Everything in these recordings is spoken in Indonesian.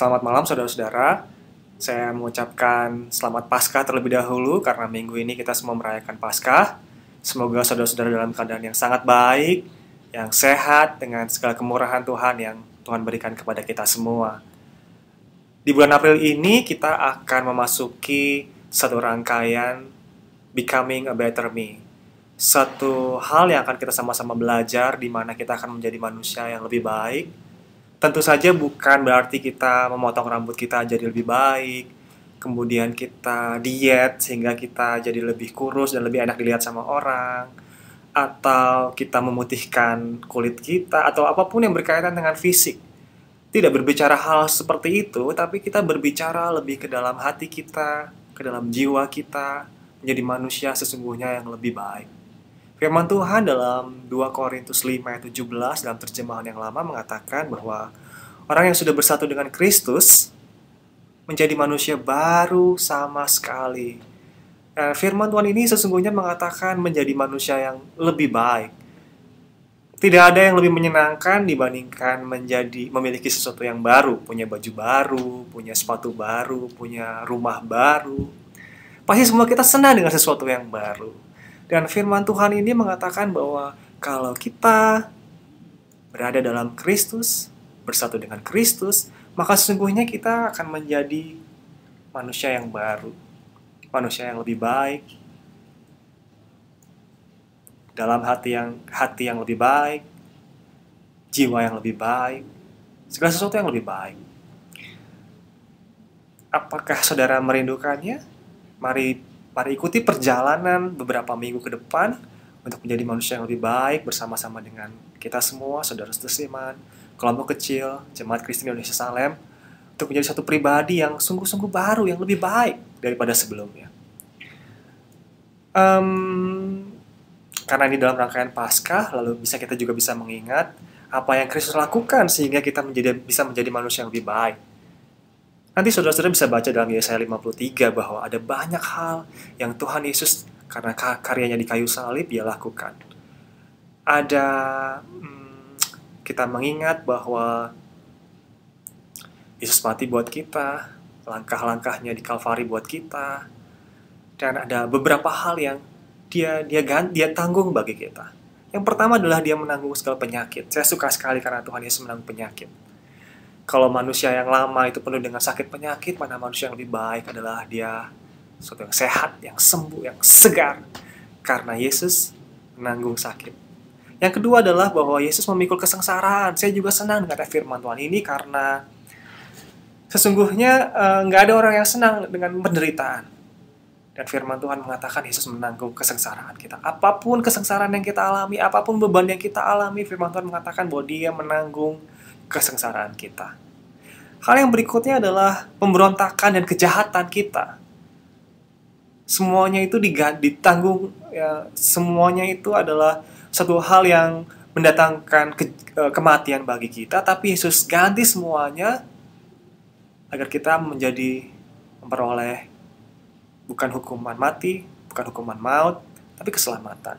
Selamat malam saudara-saudara. Saya mengucapkan selamat Paskah terlebih dahulu karena minggu ini kita semua merayakan Paskah. Semoga saudara-saudara dalam keadaan yang sangat baik, yang sehat dengan segala kemurahan Tuhan yang Tuhan berikan kepada kita semua. Di bulan April ini kita akan memasuki satu rangkaian Becoming a Better Me. Satu hal yang akan kita sama-sama belajar di mana kita akan menjadi manusia yang lebih baik. Tentu saja bukan berarti kita memotong rambut kita jadi lebih baik, kemudian kita diet sehingga kita jadi lebih kurus dan lebih enak dilihat sama orang, atau kita memutihkan kulit kita, atau apapun yang berkaitan dengan fisik. Tidak berbicara hal seperti itu, tapi kita berbicara lebih ke dalam hati kita, ke dalam jiwa kita, menjadi manusia sesungguhnya yang lebih baik. Firman Tuhan dalam 2 Korintus 5 ayat 17 dalam terjemahan yang lama mengatakan bahwa orang yang sudah bersatu dengan Kristus menjadi manusia baru sama sekali. Firman Tuhan ini sesungguhnya mengatakan menjadi manusia yang lebih baik. Tidak ada yang lebih menyenangkan dibandingkan memiliki sesuatu yang baru, punya baju baru, punya sepatu baru, punya rumah baru. Pasti semua kita senang dengan sesuatu yang baru. Dan firman Tuhan ini mengatakan bahwa kalau kita berada dalam Kristus, bersatu dengan Kristus, maka sesungguhnya kita akan menjadi manusia yang baru, manusia yang lebih baik, dalam hati yang lebih baik, jiwa yang lebih baik, segala sesuatu yang lebih baik. Apakah saudara merindukannya? Mari ikuti perjalanan beberapa minggu ke depan untuk menjadi manusia yang lebih baik bersama-sama dengan kita semua, saudara-saudara seiman, kelompok kecil, Jemaat Kristen Indonesia Salem, untuk menjadi satu pribadi yang sungguh-sungguh baru, yang lebih baik daripada sebelumnya. Karena ini dalam rangkaian Paskah, lalu kita juga bisa mengingat apa yang Kristus lakukan sehingga kita bisa menjadi manusia yang lebih baik. Nanti saudara-saudara bisa baca dalam Yesaya 53 bahwa ada banyak hal yang Tuhan Yesus karena karyanya di kayu salib dia lakukan. Ada kita mengingat bahwa Yesus mati buat kita, langkah-langkahnya di Kalvari buat kita, dan ada beberapa hal yang dia tanggung bagi kita. Yang pertama adalah dia menanggung segala penyakit. Saya suka sekali karena Tuhan Yesus menanggung penyakit. Kalau manusia yang lama itu penuh dengan sakit penyakit, mana manusia yang lebih baik adalah dia sesuatu yang sehat, yang sembuh, yang segar. Karena Yesus menanggung sakit. Yang kedua adalah bahwa Yesus memikul kesengsaraan. Saya juga senang dengan firman Tuhan ini karena sesungguhnya nggak ada orang yang senang dengan penderitaan. Dan firman Tuhan mengatakan Yesus menanggung kesengsaraan kita. Apapun kesengsaraan yang kita alami, apapun beban yang kita alami, firman Tuhan mengatakan bahwa dia menanggung kesengsaraan kita. Hal yang berikutnya adalah pemberontakan dan kejahatan kita. Semuanya itu ditanggung, ya, semuanya itu adalah satu hal yang mendatangkan kematian bagi kita, tapi Yesus ganti semuanya agar kita memperoleh bukan hukuman mati, bukan hukuman maut, tapi keselamatan.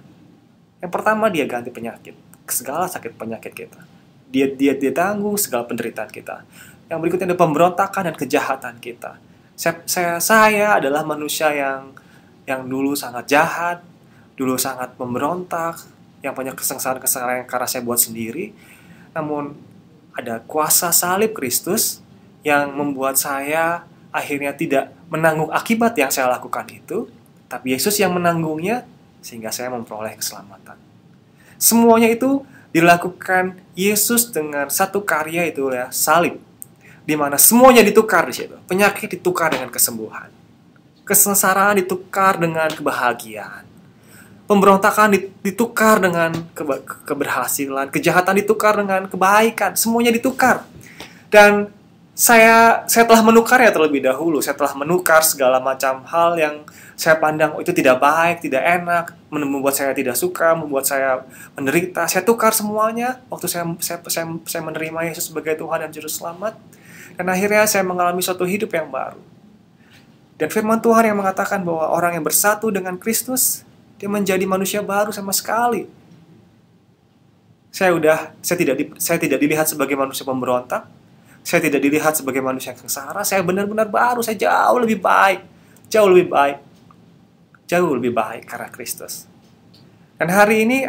Yang pertama dia ganti penyakit, segala sakit penyakit kita. Dia tanggung segala penderitaan kita. Yang berikutnya ada pemberontakan dan kejahatan kita. Saya adalah manusia yang dulu sangat jahat, dulu sangat memberontak, yang banyak kesengsaraan karena saya buat sendiri. Namun ada kuasa salib Kristus yang membuat saya akhirnya tidak menanggung akibat yang saya lakukan itu, tapi Yesus yang menanggungnya sehingga saya memperoleh keselamatan. Semuanya itu dilakukan Yesus dengan satu karya itu ya, salib. Di mana semuanya ditukar di situ. Penyakit ditukar dengan kesembuhan. Kesengsaraan ditukar dengan kebahagiaan. Pemberontakan ditukar dengan keberhasilan, kejahatan ditukar dengan kebaikan, semuanya ditukar. Dan saya telah menukarnya terlebih dahulu. Saya telah menukar segala macam hal yang saya pandang itu tidak baik, tidak enak, membuat saya tidak suka, membuat saya menderita. Saya tukar semuanya waktu saya menerima Yesus sebagai Tuhan dan Juru Selamat. Dan akhirnya saya mengalami suatu hidup yang baru. Dan firman Tuhan yang mengatakan bahwa orang yang bersatu dengan Kristus, dia menjadi manusia baru sama sekali. Saya tidak dilihat sebagai manusia pemberontak, Saya tidak dilihat sebagai manusia yang sengsara, saya benar-benar baru, saya jauh lebih baik. Jauh lebih baik. Jauh lebih baik karena Kristus. Dan hari ini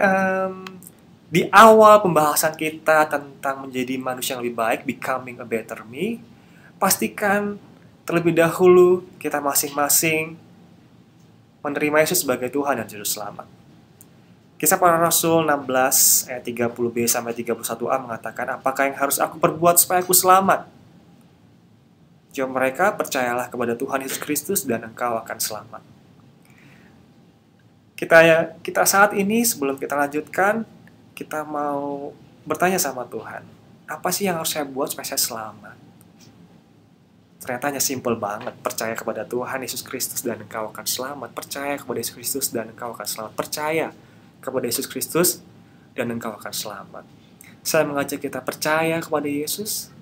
di awal pembahasan kita tentang menjadi manusia yang lebih baik, becoming a better me, pastikan terlebih dahulu kita masing-masing menerima Yesus sebagai Tuhan dan Juru Selamat. Kisah Para Rasul 16 ayat 30b sampai 31a mengatakan, apakah yang harus aku perbuat supaya aku selamat? Jawab mereka, percayalah kepada Tuhan Yesus Kristus dan engkau akan selamat. Kita saat ini sebelum kita lanjutkan, kita mau bertanya sama Tuhan, apa sih yang harus saya buat supaya saya selamat? Ternyata hanya simple banget, percaya kepada Tuhan Yesus Kristus dan engkau akan selamat. Percaya kepada Yesus Kristus dan engkau akan selamat. Percaya kepada Yesus Kristus dan engkau akan selamat. Saya mengajak kita percaya kepada Yesus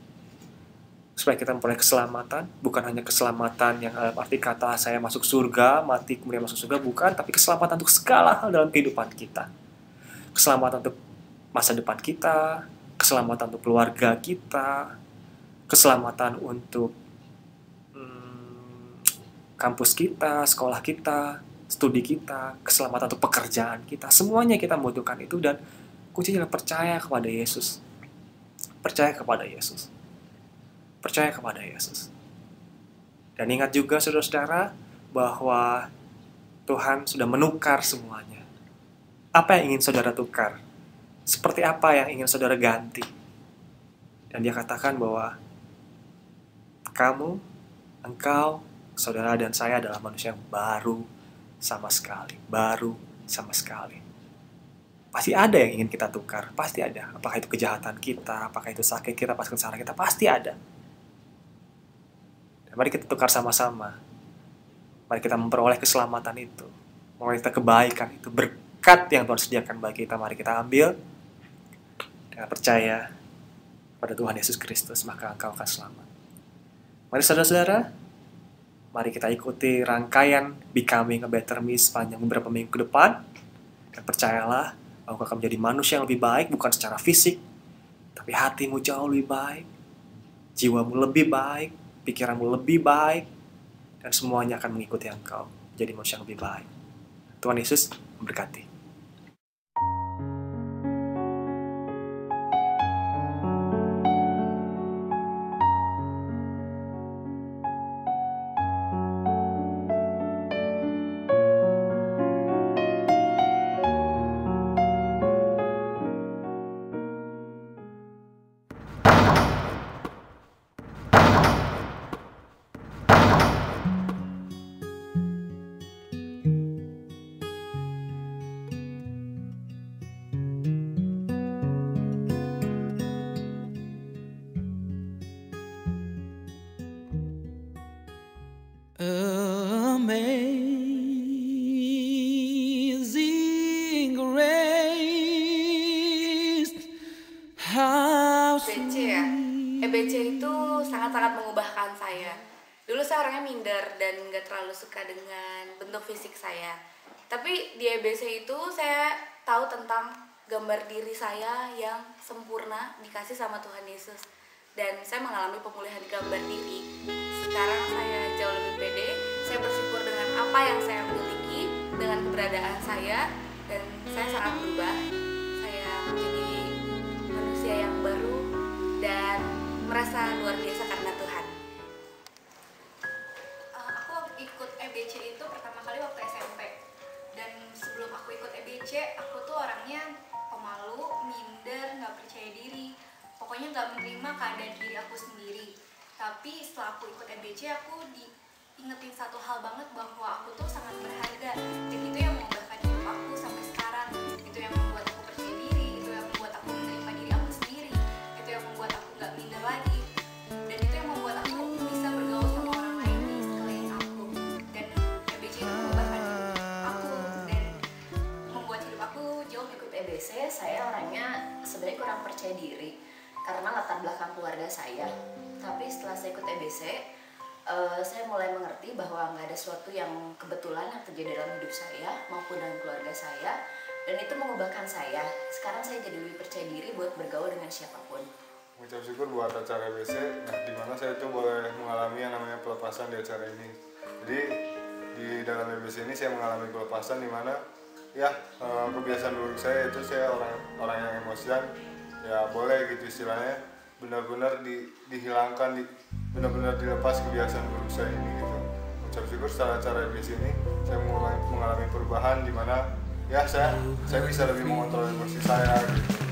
supaya kita memperoleh keselamatan, bukan hanya keselamatan yang arti kata saya masuk surga, mati kemudian masuk surga, bukan, tapi keselamatan untuk segala hal dalam kehidupan kita. Keselamatan untuk masa depan kita, keselamatan untuk keluarga kita, keselamatan untuk kampus kita, sekolah kita, studi kita, keselamatan untuk pekerjaan kita. Semuanya kita membutuhkan itu, dan kuncinya adalah percaya kepada Yesus. Percaya kepada Yesus. Percaya kepada Yesus. Dan ingat juga saudara-saudara bahwa Tuhan sudah menukar semuanya. Apa yang ingin saudara tukar? Seperti apa yang ingin saudara ganti? Dan dia katakan bahwa kamu, engkau, saudara dan saya adalah manusia yang baru sama sekali. Baru sama sekali. Pasti ada yang ingin kita tukar. Pasti ada. Apakah itu kejahatan kita, apakah itu sakit kita, apakah kesalahan kita, pasti ada. Dan mari kita tukar sama-sama. Mari kita memperoleh keselamatan itu. Mari kita kebaikan itu. Berkat yang Tuhan sediakan bagi kita, mari kita ambil. Dengan percaya pada Tuhan Yesus Kristus, maka engkau akan selamat. Mari saudara-saudara, mari kita ikuti rangkaian Becoming a Better Me sepanjang beberapa minggu ke depan. Dan percayalah bahwa kau akan menjadi manusia yang lebih baik, bukan secara fisik, tapi hatimu jauh lebih baik, jiwamu lebih baik, pikiranmu lebih baik, dan semuanya akan mengikuti engkau menjadi manusia yang lebih baik. Tuhan Yesus memberkati. Amazing grace, how EBC ya. EBC itu sangat-sangat mengubahkan saya. Dulu saya orangnya minder dan gak terlalu suka dengan bentuk fisik saya. Tapi di EBC itu saya tahu tentang gambar diri saya yang sempurna dikasih sama Tuhan Yesus. Dan saya mengalami pemulihan gambar diri. Sekarang saya jauh lebih pede. Saya bersyukur dengan apa yang saya miliki, dengan keberadaan saya, dan saya sangat berubah. Saya menjadi manusia yang baru dan merasa luar biasa karena Tuhan. Aku ikut EBC itu pertama kali waktu SMP. Dan sebelum aku ikut EBC, aku tuh orangnya pemalu, minder, gak percaya diri. Pokoknya gak menerima keadaan diri aku sendiri. Tapi setelah aku ikut EBC, aku diingetin satu hal banget bahwa aku tuh sangat berharga. Dan itu yang mengubahkan hidup aku sampai sekarang. Itu yang membuat aku percaya diri, itu yang membuat aku menerima diri aku sendiri, itu yang membuat aku gak minder lagi. Dan itu yang membuat aku bisa bergaul sama orang lain di sekeliling aku. Dan EBC itu mengubahkan hidup aku dan membuat hidup aku jauh lebih Ikut EBC, saya orangnya sebenarnya kurang percaya diri karena latar belakang keluarga saya. Tapi setelah saya ikut EBC, saya mulai mengerti bahwa nggak ada sesuatu yang kebetulan yang terjadi dalam hidup saya maupun dalam keluarga saya, dan itu mengubahkan saya. Sekarang saya jadi lebih percaya diri buat bergaul dengan siapapun. mengucap syukur buat acara EBC, nah dimana saya itu boleh mengalami yang namanya pelepasan di acara ini. Jadi di dalam EBC ini saya mengalami pelepasan dimana ya kebiasaan buruk saya itu saya orang yang emosian, ya boleh gitu istilahnya, benar-benar dihilangkan, benar-benar dilepas kebiasaan buruk saya ini gitu. Mengucap syukur setelah acara EBC ini saya mulai mengalami perubahan dimana ya saya bisa lebih mengontrol emosi saya gitu.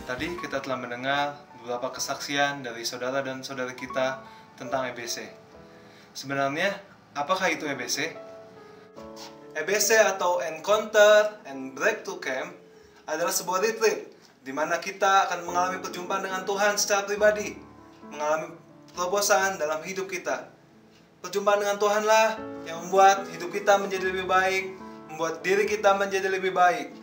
Tadi kita telah mendengar beberapa kesaksian dari saudara dan saudari kita tentang EBC. Sebenarnya, apakah itu EBC? EBC atau Encounter and Breakthrough Camp adalah sebuah retreat di mana kita akan mengalami perjumpaan dengan Tuhan secara pribadi, mengalami terobosan dalam hidup kita. Perjumpaan dengan Tuhanlah yang membuat hidup kita menjadi lebih baik, membuat diri kita menjadi lebih baik.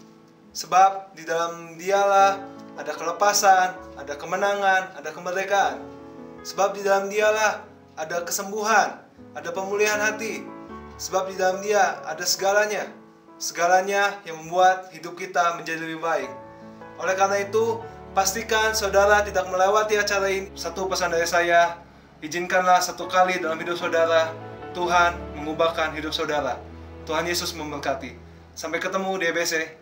Sebab di dalam Dialah ada kelepasan, ada kemenangan, ada kemerdekaan. Sebab di dalam Dialah ada kesembuhan, ada pemulihan hati. Sebab di dalam Dia ada segalanya. Segalanya yang membuat hidup kita menjadi lebih baik. Oleh karena itu, pastikan saudara tidak melewati acara ini. Satu pesan dari saya, izinkanlah satu kali dalam hidup saudara, Tuhan mengubahkan hidup saudara. Tuhan Yesus memberkati. Sampai ketemu di EBC.